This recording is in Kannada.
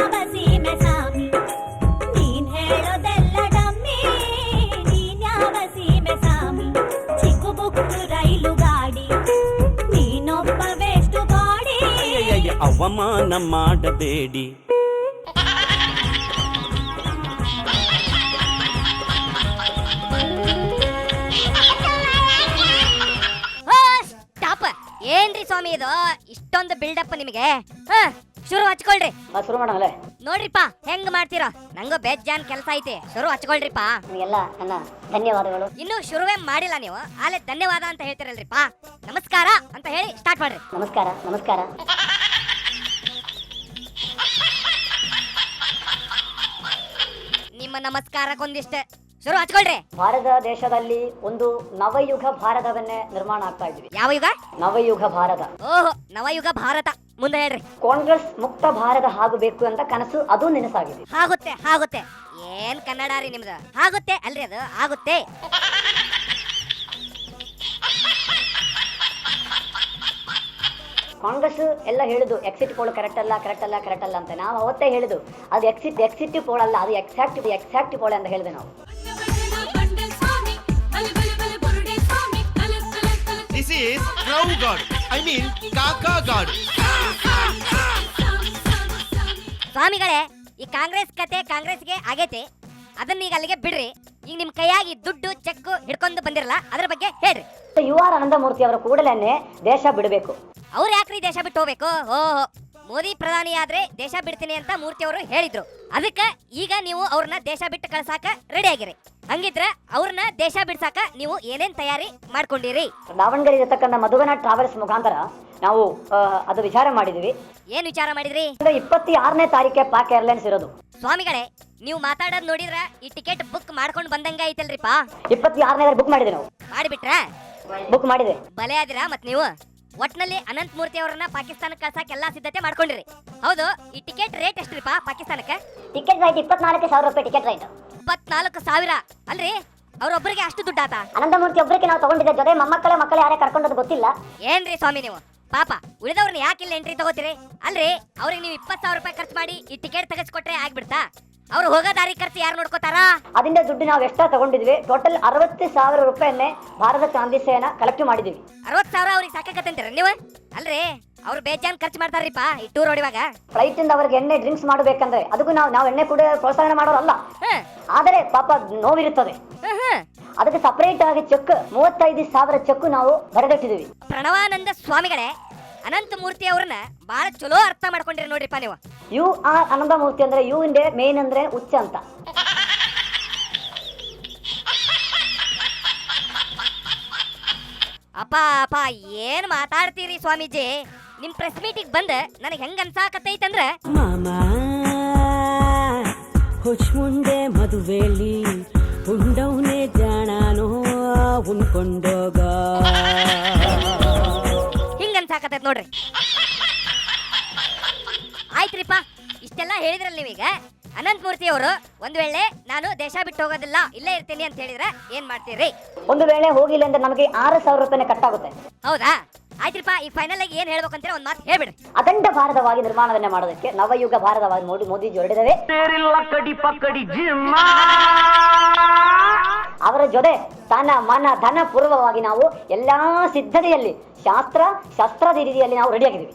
ಯಾವ ಸೀಮೆ ಸಾಮಿ ನೀನ್ ಹೇಳೋದೆಲ್ಲ ಡಮ್ಮಿ ನೀನ್ ಯಾವ ಸೀಮೆ ಸಾಮಿ ಚಿಕ್ಕು ಬುಕ್ಕು ರೈಲು ಗಾಡಿ ನೀನೊಬ್ಬ ವೇಸ್ಟ್ ಬಾಡಿ ಅವಮಾನ ಮಾಡಬೇಡಿ. ಏನ್ರಿ ಸ್ವಾಮಿ ಇದು ಇಷ್ಟೊಂದು ಬಿಲ್ಡಪ್ ನಿಮಗೆ? ಶುರು ಹಚ್ಕೊಳ್ರಿ. ಶುರು ಮಾಡೋಣ. ನೋಡ್ರಿಪ್ಪ ಹೆಂಗ್ ಮಾಡ್ತೀರಾ, ನಂಗೂ ಬೇಜಾನ್ ಕೆಲಸ ಐತಿ. ಶುರು ಹಚ್ಕೊಳ್ರಿಪ್ಪ. ನಿಮಗೆಲ್ಲ ನನ್ನ ಧನ್ಯವಾದಗಳು. ಇನ್ನು ಶುರುವೇ ಮಾಡಿಲ್ಲ ನೀವು, ಆಲೆ ಧನ್ಯವಾದ ಅಂತ ಹೇಳ್ತಿರಲ್ರಿಪ್ಪ. ನಮಸ್ಕಾರ ಅಂತ ಹೇಳಿ ಸ್ಟಾರ್ಟ್ ಮಾಡ್ರಿ. ನಮಸ್ಕಾರ. ನಮಸ್ಕಾರ. ನಿಮ್ಮ ನಮಸ್ಕಾರಕ್ಕೊಂದಿಷ್ಟೇ. ಶುರು ಹಚ್ಕೊಳ್ರಿ. ಭಾರತ ದೇಶದಲ್ಲಿ ಒಂದು ನವಯುಗ ಭಾರತವನ್ನೇ ನಿರ್ಮಾಣ ಆಗ್ತಾ ಇದ್ವಿ. ಯಾವ ಯುಗ? ನವಯುಗ ಭಾರತ. ಓಹೋ, ನವಯುಗ ಭಾರತ. ಮುಂದೆ ಹೇಳ್ರಿ. ಕಾಂಗ್ರೆಸ್ ಮುಕ್ತ ಭಾರತ ಆಗಬೇಕು ಅಂತ ಕನಸು ಅದು ನೆನಸಾಗಿದೆ. ಆಗುತ್ತೆ ಆಗುತ್ತೆ. ಏನ್ ಕನ್ನಡ ರೀ ನಿಮ್ದು? ಆಗುತ್ತೆ ಅಲ್ರಿ, ಅದು ಆಗುತ್ತೆ. ಕಾಂಗ್ರೆಸ್ ಎಲ್ಲ ಹೇಳುದು ಎಕ್ಸಿಟ್ ಪೋಲ್ ಕರೆಕ್ಟ್ ಅಲ್ಲ ಅಂತ. ನಾವು ಅವತ್ತೇ ಹೇಳುದು ಅದು ಎಕ್ಸಿಟ್ ಪೋಲ್ ಅಲ್ಲ, ಅದು ಎಕ್ಸಾಕ್ಟ್ ಪೋಲ್ ಅಂತ ಹೇಳಿದೆ ನಾವು. This is crow god. I mean kaka god. ಸ್ವಾಮಿಗಳೇ, ಈ ಕಾಂಗ್ರೆಸ್ ಕತೆ ಕಾಂಗ್ರೆಸ್ಗೆ ಆಗೈತೆ, ಅದನ್ನ ಈಗ ಅಲ್ಲಿಗೆ ಬಿಡ್ರಿ. ಈಗ ನಿಮ್ ಕೈಯಾಗಿ ದುಡ್ಡು ಚೆಕ್ ಹಿಡ್ಕೊಂಡು ಬಂದಿರಲ್ಲ, ಅದ್ರ ಬಗ್ಗೆ ಹೇಳ್ರಿ. ಯು ಆರ್ ಅನಂತಮೂರ್ತಿ ಅವರ ಕೂಡಲೇ ದೇಶ ಬಿಡಬೇಕು. ಅವ್ರು ಯಾಕ್ರಿ ದೇಶ ಬಿಟ್ಟು ಹೋಗ್ಬೇಕು? ಓಹೋ, ಮೋದಿ ಪ್ರಧಾನಿ ಆದ್ರೆ ದೇಶ ಬಿಡ್ತೀನಿ ಅಂತ ಮೂರ್ತಿ ಅವರು ಹೇಳಿದ್ರು. ಅದಕ್ಕೆ ಈಗ ನೀವು ಅವ್ರನ್ನ ದೇಶ ಬಿಟ್ಟು ಕಳ್ಸಾಕ ರೆಡಿ ಆಗಿರಿ. ಹಂಗಿದ್ರ ಅವ್ರನ್ನ ದೇಶ ಬಿಡ್ಸಾಕ ನೀವು ಏನೇನ್ ತಯಾರಿ ಮಾಡ್ಕೊಂಡಿರಿ? ದಾವಣಗೆರೆ ಇರತಕ್ಕಂಥ ಮಧುವನ ಟ್ರಾವೆಲ್ಸ್ ಮುಖಾಂತರ ನಾವು ಅದು ವಿಚಾರ ಮಾಡಿದ್ವಿ. ಏನ್ ವಿಚಾರ ಮಾಡಿದ್ರಿ? 26ನೇ ತಾರೀಕೆ ಪಾಕ್ ಏರ್ಲೈನ್ಸ್ ಇರೋದು. ಸ್ವಾಮಿಗಳೇ, ನೀವು ಮಾತಾಡೋದ್ ನೋಡಿದ್ರ ಈ ಟಿಕೆಟ್ ಬುಕ್ ಮಾಡ್ಕೊಂಡು ಬಂದಂಗ ಐತಲ್ರಿಪ್ಪ. 26ನೇ ಬುಕ್ ಮಾಡಿದ್ವಿ ನಾವು. ಮಾಡಿಬಿಟ್ರ? ಬುಕ್ ಮಾಡಿದೆ. ಬಲೆ ಆದಿರಾ ಮತ್ ನೀವು? ಒಟ್ನಲ್ಲಿ ಅನಂತ ಮೂರ್ತಿ ಅವರನ್ನ ಪಾಕಿಸ್ತಾನಕ್ಕೆ ಕಳ್ಸಕ್ಕೆ ಎಲ್ಲಾ ಸಿದ್ಧತೆ ಮಾಡ್ಕೊಂಡಿರಿ. ಹೌದು, ಈ ಟಿಕೆಟ್ ರೇಟ್ ಎಷ್ಟ್ರಿಪಾ ಪಾಕಿಸ್ತಾನಕ್ಕೆ? ಟಿಕೆಟ್ ರೈಟ್ 24,000 ರೂಪಾಯಿ ಟಿಕೆಟ್ ರೈಟ್. 24,000 ಅಲ್ರಿ? ಅವ್ರೊಬ್ಬರಿಗೆ ಅಷ್ಟು ದುಡ್ಡಾತ? ಅನಂತಮೂರ್ತಿ ಒಬ್ಬರಿಗೆ ನಾವು ತಗೊಂಡಿದ್ದೆ, ಜೊತೆ ಮಕ್ಕಳು ಯಾರೇ ಕರ್ಕೊಂಡದ್ದು ಗೊತ್ತಿಲ್ಲ. ಏನ್ರಿ ಸ್ವಾಮಿ ನೀವು ಪಾಪ ಉಳಿದವ್ರನ್ನ ಯಾಕಿಲ್ಲ ಎಂಟ್ರಿ ತಗೋತೀರಿ? ಅಲ್ರಿ, ಅವ್ರಿಗೆ ನೀವು 20,000 ರೂಪಾಯಿ ಖರ್ಚು ಮಾಡಿ ಈ ಟಿಕೆಟ್ ತೆಗೆಸ್ಕೊಟ್ರೆ ಆಗ್ಬಿಡ್ತಾ? ಅವ್ರು ಹೋಗೋ ದಾರಿ ಖರ್ಚು ಯಾರು ನೋಡ್ಕೋತಾರ? ಅದರಿಂದ ದುಡ್ಡು ನಾವು ಎಷ್ಟ ತಗೊಂಡಿದ್ವಿ, ಟೋಟಲ್ 60,000 ರೂಪಾಯಿಯನ್ನೇ ಭಾರತ ಗಾಂಧಿ ಸೇನಾ ಕಲೆಕ್ಟ್ ಮಾಡಿದ್ವಿ. 60,000 ಅವ್ರಿಗೆ ಸಾಕಾಗತ್ತಂತೀರ ನೀವು? ಅಲ್ರಿ, ಅವ್ರು ಬೇಜಾನ್ ಖರ್ಚು ಮಾಡ್ತಾರ್ರಿಪ್ಪ ಈ ಟೂರ್ ಹೊಡಿವಾಗ. ಫ್ಲೈಟ್ ಇಂದ ಅವ್ರಿಗೆ ಎಣ್ಣೆ ಡ್ರಿಂಕ್ಸ್ ಮಾಡಬೇಕಂದ್ರೆ ಅದಕ್ಕೂ ನಾವು ಎಣ್ಣೆ ಕೂಡ ಪ್ರೋತ್ಸಾಹ ಮಾಡೋರಲ್ಲ. ಆದರೆ ಪಾಪ ನೋವಿರುತ್ತದೆ. ಅದಕ್ಕೆ ಸಪರೇಟ್ ಆಗಿ ಚೆಕ್ 35,000 ಚೆಕ್ ನಾವು ಬರೆದಿಟ್ಟಿದ್ವಿ. ಪ್ರಣವಾನಂದ ಸ್ವಾಮಿಗಳೇ, ಅನಂತ ಮೂರ್ತಿ ಅವ್ರನ್ನ ಬಹಳ ಚಲೋ ಅರ್ಥ ಮಾಡ್ಕೊಂಡಿರಿ ನೋಡ್ರಿಪ್ಪ ನೀವು. ಯು ಆರ್ ಅನಂತ ಮೂರ್ತಿ ಅಂದ್ರೆ ಯು ಇಂಡೆ ಮೇನ್ ಅಂದ್ರೆ ಉಚ್ಚ ಅಂತ. ಅಪ್ಪ ಅಪ್ಪ ಏನ್ ಮಾತಾಡ್ತೀರಿ ಸ್ವಾಮೀಜಿ? ನಿಮ್ ಪ್ರೆಸ್ ಮೀಟಿಗೆ ಬಂದ ನನಗೆ ಹೆಂಗ ಅನ್ಸಾಕತ್ತೈತಂದ್ರ, ಮಾಮಾ ಹೊಚ್ಮುಂಡೆ ಮದುವೆಲಿ ಉಂಡವನೇ ಜಾಣಾನೋ ಉಣ್ಕೊಂಡೋಗ ಹಿಂಗ ಅನ್ಸಾಕತ್ತೈತ್ ನೋಡ್ರಿ. ಆಯ್ತ್ರಿಪ್ಪ, ಇಷ್ಟೆಲ್ಲ ಹೇಳಿದ್ರಲ್ಲ ನೀವೀಗ. ಅನಂತ ಮೂರ್ತಿ ಅವರು ಒಂದ್ ವೇಳೆ ನಾನು ದೇಶ ಬಿಟ್ಟು ಹೋಗೋದಿಲ್ಲ, ಇಲ್ಲೇ ಇರ್ತೀನಿ ಅಂತ ಹೇಳಿದ್ರೆ ಏನ್ ಮಾಡ್ತೀರಿ? ಒಂದು ವೇಳೆ ಹೋಗಿಲ್ಲ ಅಂದ್ರೆ ನಮಗೆ 6,000 ರೂಪಾಯಿ ಕಟ್ಟಾಗುತ್ತೆ. ಹೌದಾ? ಆಯ್ತ್ರಿಪ್ಪ, ಈ ಫೈನಲ್ ಆಗಿ ಏನ್ ಹೇಳ್ಬೇಕಂದ್ರೆ ಒಂದ್ ಮಾತು ಹೇಳ್ಬಿಡ್ರಿ. ಅಖಂಡ ಭಾರತವಾಗಿ ನಿರ್ಮಾಣವನ್ನ ಮಾಡೋದಕ್ಕೆ ನವಯುಗ ಭಾರತವಾಗಿ ಮೋದಿಜಿ ಹೊರಡಿದ್ದೇವೆ. ಅವರ ಜೊತೆ ತನ ಮನ ಧನ ಪೂರ್ವವಾಗಿ ನಾವು ಎಲ್ಲಾ ಸಿದ್ಧತೆಯಲ್ಲಿ ಶಸ್ತ್ರದ ರೀತಿಯಲ್ಲಿ ನಾವು ರೆಡಿ ಆಗಿದ್ದೀವಿ.